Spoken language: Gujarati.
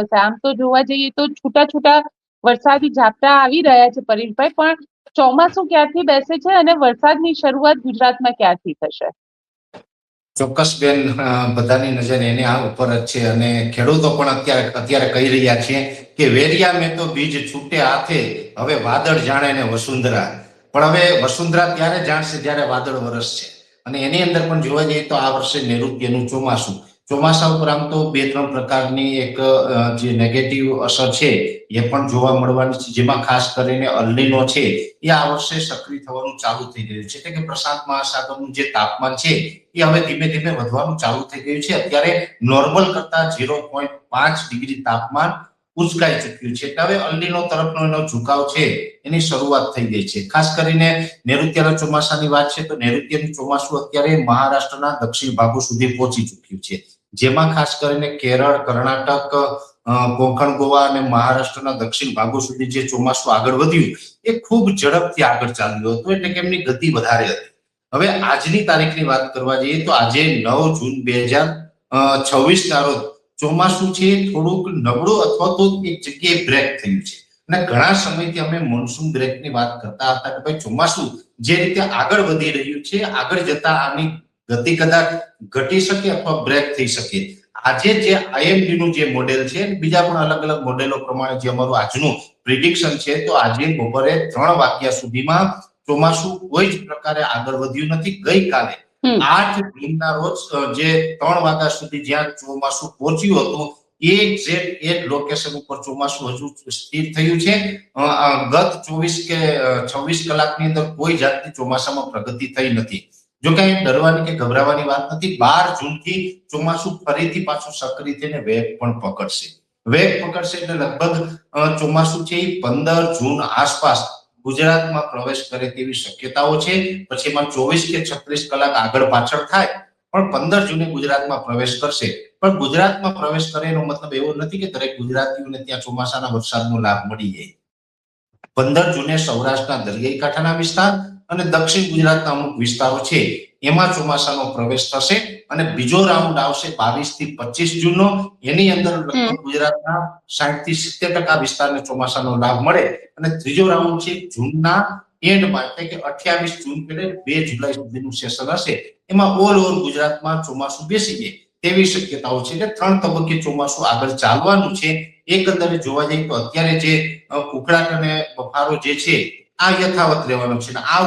હશે? આમ તો જોવા જઈએ તો છૂટા છૂટા વરસાદી ઝાપટા આવી રહ્યા છે પરેશભાઈ, પણ ચોમાસું ક્યારથી બેસે છે અને વરસાદની શરૂઆત ગુજરાતમાં ક્યારથી થશે? ચોક્કસ બેન, બધાની નજર એની આ ઉપર જ છે અને ખેડૂતો પણ અત્યારે કહી રહ્યા છે કે વેરિયા મેં તો બીજ છૂટે હાથે, હવે વાદળ જાણે ને વસુંધરા. પણ હવે વસુંધરા ત્યારે જાણશે જ્યારે વાદળ વરસશે. અને એની અંદર પણ જોવા જઈએ તો આ વર્ષે નૈઋત્યનું ચોમાસા ઉપર આમ તો 2-3 પ્રકારની એક જે નેગેટિવ અસર છે એ પણ જોવા મળવાની છે, જેમાં ખાસ કરીને અલ્નીનો છે એ આ વર્ષે સક્રિય થવાનું ચાલુ થઈ ગયું છે. એટલે કે પ્રશાંત મહાસાગરનું જે તાપમાન છે એ હવે ધીમે ધીમે વધવાનું ચાલુ થઈ ગયું છે. અત્યારે નોર્મલ કરતા 0.5 ડિગ્રી તાપમાન ઉચકાઈ ચૂક્યું છે. એટલે હવે અલ્નીનો તરફનો એનો ઝુકાવ છે એની શરૂઆત થઈ ગઈ છે. ખાસ કરીને નૈઋત્યના ચોમાસાની વાત છે તો નૈઋત્યનું ચોમાસું અત્યારે મહારાષ્ટ્રના દક્ષિણ ભાગો સુધી પહોંચી ચૂક્યું છે, જેમાં ખાસ કરીને કેરળ, કર્ણાટક, કોંકણ, ગોવા અને મહારાષ્ટ્રના દક્ષિણ ભાગો સુધી જે ચોમાસું આગળ વધ્યું એ ખૂબ ઝડપથી આગળ ચાલ્યું હતું. એટલે કે એમની ગતિ વધારે હતી. હવે આજની તારીખની વાત કરવા જઈએ તો આજે 9 જૂન 2026 ના રોજ ચોમાસું છે થોડુંક નબળું અથવા તો એક જગ્યાએ બ્રેક થયું છે. અને ઘણા સમયથી અમે મોન્સૂન બ્રેકની વાત કરતા હતા કે ભાઈ ચોમાસું જે રીતે આગળ વધી રહ્યું છે, આગળ જતા આની ગતિ કદાચ ઘટી શકે અથવા બ્રેક થઈ શકે. આજે જે આઈએમડી નું જે મોડેલ છે, બીજા પણ અલગ અલગ મોડેલો પ્રમાણે જે અમારું આજનું પ્રિડિક્શન છે, તો આજે બપોરે 3 વાગ્યા સુધીમાં ચોમાસું કોઈ જ પ્રકારે આગળ વધ્યું નથી. ગઈકાલે 8 જૂનના રોજ જે 3 વાગ્યા સુધી જ્યાં ચોમાસું પહોંચ્યું હતું એ લોકેશન ઉપર ચોમાસું હજુ સ્થિર થયું છે. ગત 24 કે 26 કલાકની અંદર કોઈ જાતની ચોમાસામાં પ્રગતિ થઈ નથી. જો કે ડરવાની કે ગભરાવાની વાત નથી. 12 જૂનથી ચોમાસું ફરીથી પાછું સક્રિય થઈને વેગ પણ પકડશે. એટલે લગભગ ચોમાસું છે 15 જૂન આસપાસ ગુજરાતમાં પ્રવેશ કરે તેવી શક્યતાઓ છે. પછી એમાં 24 કે 36 કલાક આગળ પાછળ થાય, પણ 15 જૂને ગુજરાતમાં પ્રવેશ કરશે. પણ ગુજરાતમાં પ્રવેશ કરે એનો મતલબ એવો નથી કે દરેક ગુજરાતીઓને ત્યાં ચોમાસાના વરસાદનો લાભ મળી જાય. 15 જૂને સૌરાષ્ટ્રના દરિયાઈ કાંઠાના વિસ્તાર અને દક્ષિણ ગુજરાતના અમુક વિસ્તારો છે એમાં ચોમાસાનો પ્રવેશ થશે. અને બીજો રાઉન્ડ આવશે 22 થી 25 જૂનનો. એની અંદર લગભગ ગુજરાતના 60 થી 70% વિસ્તારને ચોમાસાનો લાભ મળે. અને ત્રીજો રાઉન્ડ છે જૂનના એન્ડમાં, એટલે કે 28 જૂન પહેલે 2 જુલાઈ સુધીનું સેશન હશે. એમાં ઓલ ઓવર ગુજરાતમાં ચોમાસું બેસી જાય તેવી શક્યતાઓ છે. એટલે 3 તબક્કે ચોમાસું આગળ ચાલવાનું છે. એકંદરે જોવા જઈએ તો અત્યારે જે ઉકળાટ અને બફારો જે છે આ યથાવત રહેવાનો છે. આ